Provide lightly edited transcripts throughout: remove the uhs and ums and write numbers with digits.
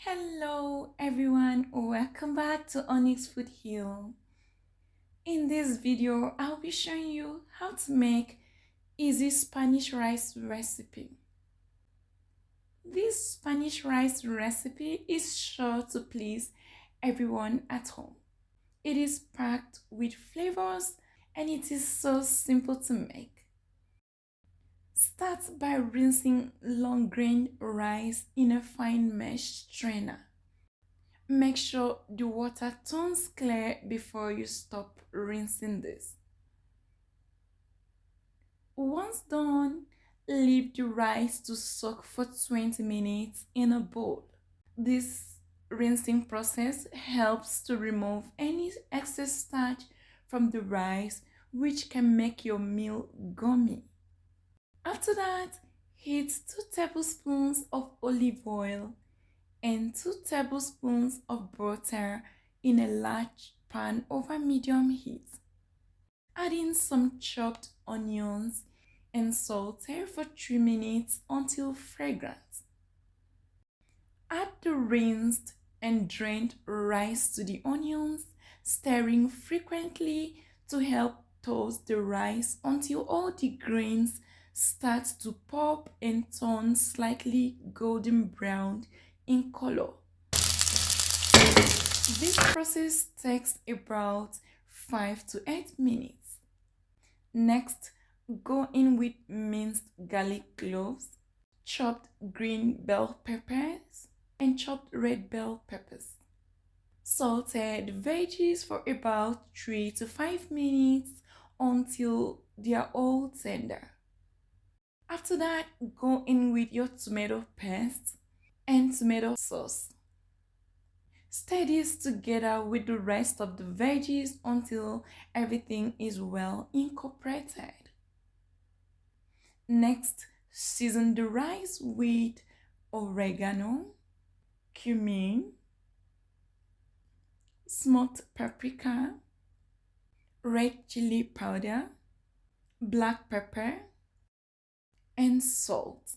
Hello everyone, welcome back to Onyx Food Hill. In this video, I'll be showing you how to make easy Spanish rice recipe. This Spanish rice recipe is sure to please everyone at home. It is packed with flavors and it is so simple to make. Start by rinsing long-grained rice in a fine mesh strainer. Make sure the water turns clear before you stop rinsing this. Once done, leave the rice to soak for 20 minutes in a bowl. This rinsing process helps to remove any excess starch from the rice, which can make your meal gummy. After that, heat 2 tablespoons of olive oil and 2 tablespoons of butter in a large pan over medium heat. Add in some chopped onions and saute for 3 minutes until fragrant. Add the rinsed and drained rice to the onions, stirring frequently to help toast the rice until all the grains start to pop and turn slightly golden brown in color. This process takes about 5 to 8 minutes. Next, go in with minced garlic cloves, chopped green bell peppers, and chopped red bell peppers. Saute the veggies for about 3 to 5 minutes until they are all tender. After that, go in with your tomato paste and tomato sauce. Stir this together with the rest of the veggies until everything is well incorporated. Next, season the rice with oregano, cumin, smoked paprika, red chili powder, black pepper, and salt.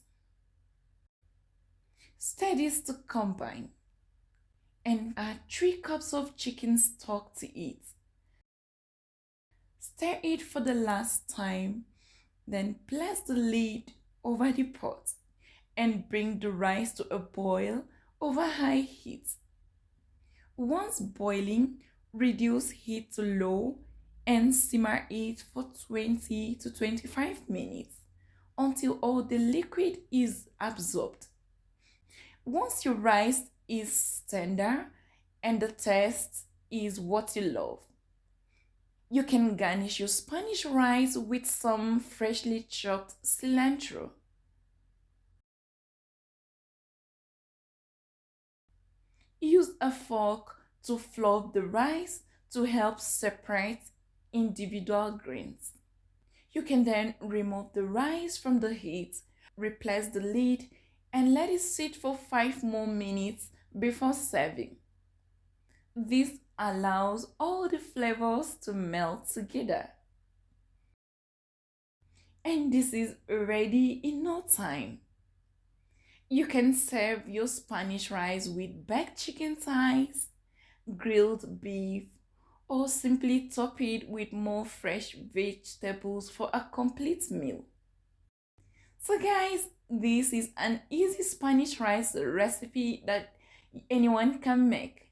Stir this to combine and add 3 cups of chicken stock to it. Stir it for the last time, then place the lid over the pot and bring the rice to a boil over high heat. Once boiling, reduce heat to low and simmer it for 20 to 25 minutes until all the liquid is absorbed. Once your rice is tender and the taste is what you love, you can garnish your Spanish rice with some freshly chopped cilantro. Use a fork to fluff the rice to help separate individual grains. You can then remove the rice from the heat, replace the lid, and let it sit for 5 more minutes before serving. This allows all the flavors to melt together. And this is ready in no time. You can serve your Spanish rice with baked chicken thighs, grilled beef, or simply top it with more fresh vegetables for a complete meal. So guys, this is an easy Spanish rice recipe that anyone can make.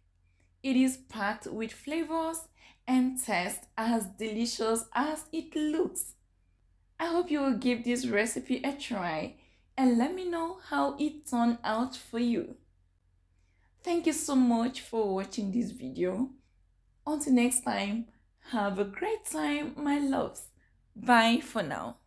It is packed with flavors and tastes as delicious as it looks. I hope you will give this recipe a try and let me know how it turned out for you. Thank you so much for watching this video. Until next time, have a great time, my loves. Bye for now.